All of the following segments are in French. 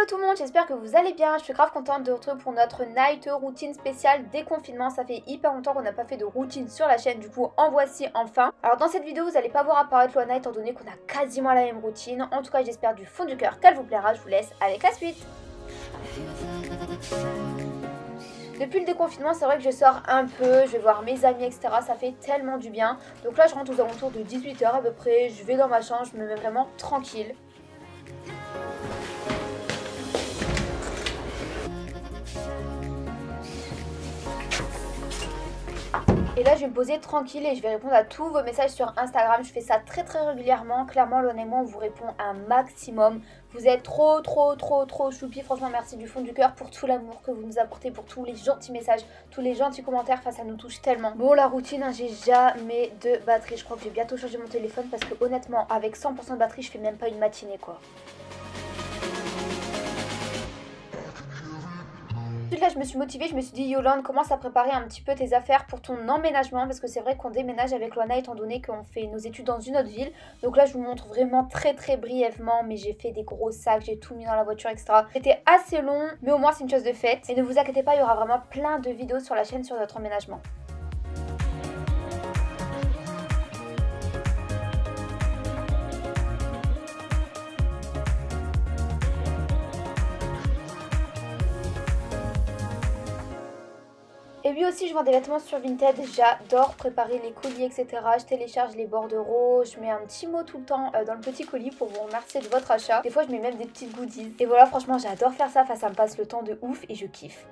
Hello tout le monde, j'espère que vous allez bien. Je suis grave contente de vous retrouver pour notre night routine spéciale déconfinement. Ça fait hyper longtemps qu'on n'a pas fait de routine sur la chaîne, du coup en voici enfin. Alors dans cette vidéo vous n'allez pas voir apparaître Loana étant donné qu'on a quasiment la même routine. En tout cas j'espère du fond du cœur qu'elle vous plaira. Je vous laisse avec la suite. Depuis le déconfinement, c'est vrai que je sors un peu, je vais voir mes amis, etc. Ça fait tellement du bien. Donc là, je rentre aux alentours de 18 h à peu près. Je vais dans ma chambre, je me mets vraiment tranquille. Et là je vais me poser tranquille et je vais répondre à tous vos messages sur Instagram. Je fais ça très régulièrement. Clairement Loana et moi on vous répond un maximum. Vous êtes trop choupi. Franchement merci du fond du cœur pour tout l'amour que vous nous apportez, pour tous les gentils messages, tous les gentils commentaires. Enfin ça nous touche tellement. Bon la routine, hein, j'ai jamais de batterie. Je crois que je vais bientôt changer mon téléphone parce que honnêtement avec 100% de batterie je fais même pas une matinée quoi. Là je me suis motivée, je me suis dit Yolande, commence à préparer un petit peu tes affaires pour ton emménagement parce que c'est vrai qu'on déménage avec Loana étant donné qu'on fait nos études dans une autre ville. Donc là je vous montre vraiment très brièvement, mais j'ai fait des gros sacs, j'ai tout mis dans la voiture etc. C'était assez long mais au moins c'est une chose de faite et ne vous inquiétez pas, il y aura vraiment plein de vidéos sur la chaîne sur notre emménagement. Et oui aussi je vends des vêtements sur Vinted, j'adore préparer les colis etc. Je télécharge les bordereaux, je mets un petit mot tout le temps dans le petit colis pour vous remercier de votre achat. Des fois je mets même des petites goodies. Et voilà franchement j'adore faire ça, ça me passe le temps de ouf et je kiffe.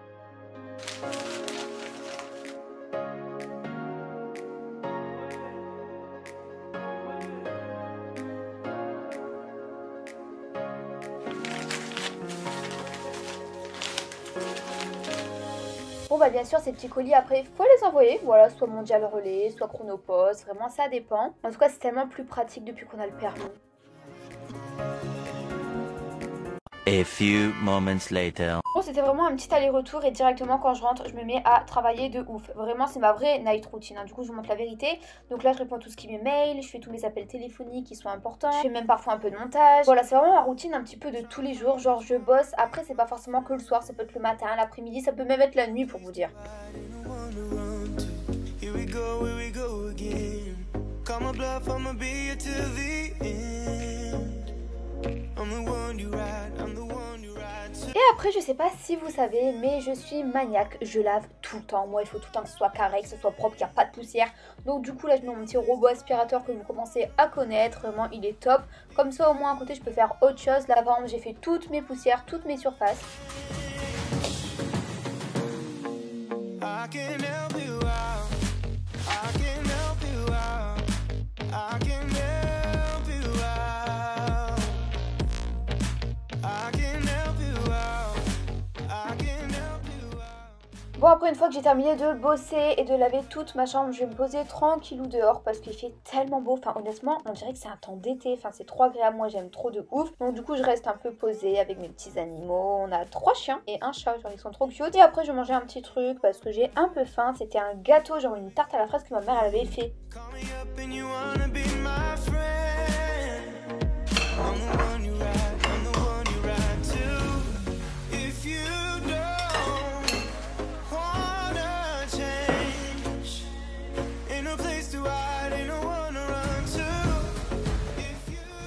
Bon bah bien sûr ces petits colis après il faut les envoyer, voilà, soit Mondial Relais, soit Chronopost, vraiment ça dépend. En tout cas c'est tellement plus pratique depuis qu'on a le permis. A few moments later. Bon c'était vraiment un petit aller-retour et directement quand je rentre je me mets à travailler de ouf. Vraiment c'est ma vraie night routine, hein. Du coup je vous montre la vérité. Donc là je réponds à tout ce qui est mail, je fais tous mes appels téléphoniques qui sont importants. Je fais même parfois un peu de montage. Voilà c'est vraiment ma routine un petit peu de tous les jours. Genre je bosse, après c'est pas forcément que le soir, ça peut être le matin, l'après-midi, ça peut même être la nuit pour vous dire. Et après je sais pas si vous savez mais je suis maniaque, je lave tout le temps. Moi il faut tout le temps que ce soit carré, que ce soit propre, qu'il n'y a pas de poussière. Donc du coup là je mets mon petit robot aspirateur que vous commencez à connaître, vraiment il est top. Comme ça au moins à côté je peux faire autre chose. Là par exemple j'ai fait toutes mes poussières, toutes mes surfaces. Bon après une fois que j'ai terminé de bosser et de laver toute ma chambre, je vais me poser tranquillou dehors parce qu'il fait tellement beau. Enfin honnêtement on dirait que c'est un temps d'été, enfin c'est trop agréable, moi j'aime trop de ouf. Donc du coup je reste un peu posée avec mes petits animaux. On a 3 chiens et un chat, genre ils sont trop cute. Et après je vais manger un petit truc parce que j'ai un peu faim. C'était un gâteau, genre une tarte à la fraise que ma mère elle avait fait.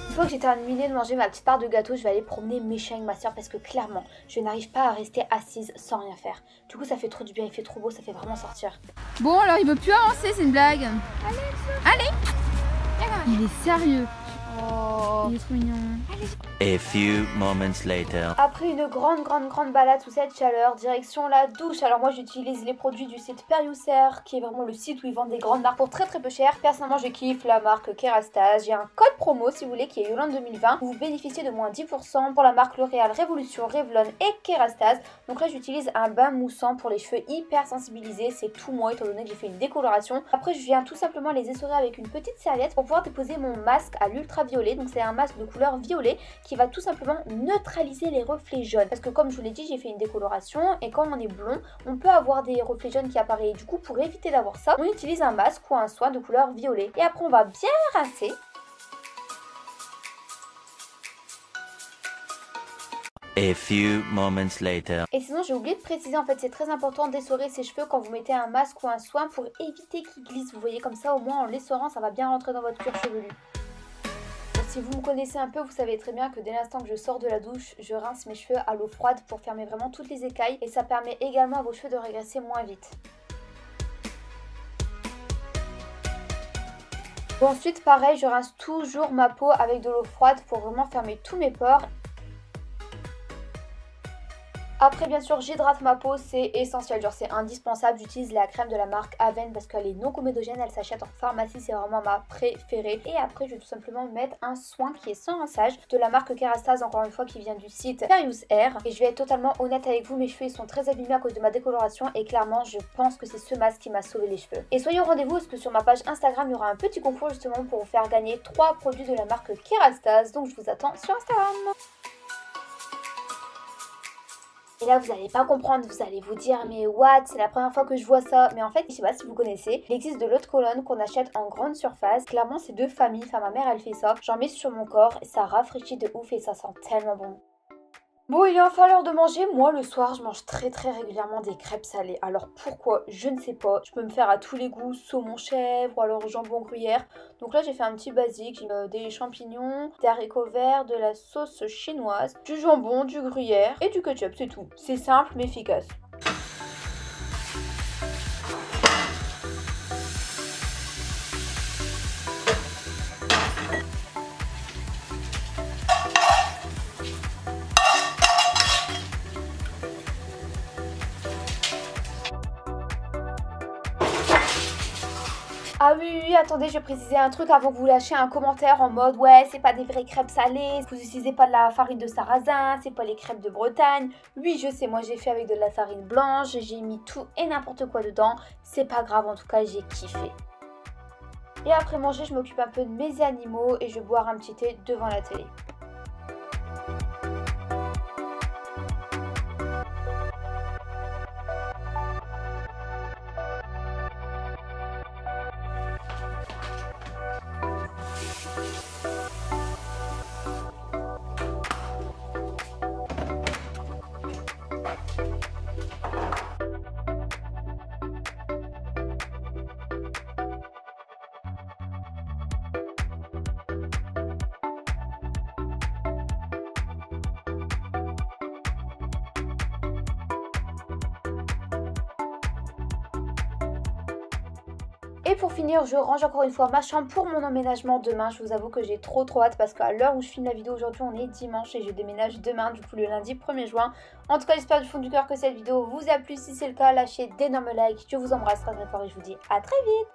Une fois que j'ai terminé de manger ma petite part de gâteau, je vais aller promener mes chiens avec ma soeur parce que clairement, je n'arrive pas à rester assise sans rien faire. Du coup, ça fait trop du bien, il fait trop beau, ça fait vraiment sortir. Bon, alors il veut plus avancer, c'est une blague. Allez. Il est sérieux. Oh, il est trop mignon. A few moments later. Après une grande balade sous cette chaleur, direction la douche. Alors moi j'utilise les produits du site Periuser, qui est vraiment le site où ils vendent des grandes marques pour très peu cher. Personnellement je kiffe la marque Kerastase. J'ai un code promo si vous voulez qui est Yolande 2020 où vous bénéficiez de moins 10% pour la marque L'Oréal Révolution, Revlon et Kerastase. Donc là j'utilise un bain moussant pour les cheveux hyper sensibilisés. C'est tout moi étant donné que j'ai fait une décoloration. Après je viens tout simplement les essorer avec une petite serviette pour pouvoir déposer mon masque à l'ultraviolet. Donc c'est un masque de couleur violet qui va tout simplement neutraliser les reflets jaunes. Parce que comme je vous l'ai dit, j'ai fait une décoloration et quand on est blond, on peut avoir des reflets jaunes qui apparaissent. Du coup, pour éviter d'avoir ça, on utilise un masque ou un soin de couleur violet. Et après, on va bien rincer. A few moments later. Et sinon j'ai oublié de préciser, en fait c'est très important d'essorer ses cheveux quand vous mettez un masque ou un soin pour éviter qu'ils glissent. Vous voyez, comme ça au moins en l'essorant ça va bien rentrer dans votre cuir chevelu. Si vous me connaissez un peu, vous savez très bien que dès l'instant que je sors de la douche, je rince mes cheveux à l'eau froide pour fermer vraiment toutes les écailles et ça permet également à vos cheveux de régresser moins vite. Bon, ensuite pareil, je rince toujours ma peau avec de l'eau froide pour vraiment fermer tous mes pores. Après bien sûr j'hydrate ma peau, c'est essentiel, genre c'est indispensable. J'utilise la crème de la marque Aven parce qu'elle est non comédogène, elle s'achète en pharmacie, c'est vraiment ma préférée. Et après je vais tout simplement mettre un soin qui est sans rinçage de la marque Kerastase, encore une fois qui vient du site Perious Hair. Et je vais être totalement honnête avec vous, mes cheveux ils sont très abîmés à cause de ma décoloration et clairement je pense que c'est ce masque qui m'a sauvé les cheveux. Et soyez au rendez-vous parce que sur ma page Instagram il y aura un petit concours justement pour vous faire gagner 3 produits de la marque Kerastase, donc je vous attends sur Instagram. Et là vous n'allez pas comprendre, vous allez vous dire mais what, c'est la première fois que je vois ça. Mais en fait, je sais pas si vous connaissez, il existe de l'eau de Cologne qu'on achète en grande surface. Clairement c'est de famille, enfin ma mère elle fait ça. J'en mets sur mon corps et ça rafraîchit de ouf et ça sent tellement bon. Bon, il est enfin l'heure de manger. Moi, le soir, je mange très régulièrement des crêpes salées. Alors pourquoi? Je ne sais pas. Je peux me faire à tous les goûts, saumon chèvre ou alors jambon gruyère. Donc là, j'ai fait un petit basique. J'ai des champignons, des haricots verts, de la sauce chinoise, du jambon, du gruyère et du ketchup, c'est tout. C'est simple mais efficace. Ah oui, attendez, je vais préciser un truc avant que vous lâchiez un commentaire en mode ouais, c'est pas des vraies crêpes salées, vous utilisez pas de la farine de sarrasin, c'est pas les crêpes de Bretagne. Oui, je sais, moi j'ai fait avec de la farine blanche, j'ai mis tout et n'importe quoi dedans, c'est pas grave, en tout cas j'ai kiffé. Et après manger, je m'occupe un peu de mes animaux et je vais boire un petit thé devant la télé. Et pour finir, je range encore une fois ma chambre pour mon emménagement demain. Je vous avoue que j'ai trop hâte parce qu'à l'heure où je filme la vidéo aujourd'hui, on est dimanche et je déménage demain, du coup le lundi 1er juin. En tout cas, j'espère du fond du cœur que cette vidéo vous a plu. Si c'est le cas, lâchez d'énormes likes. Je vous embrasse très fort et je vous dis à très vite.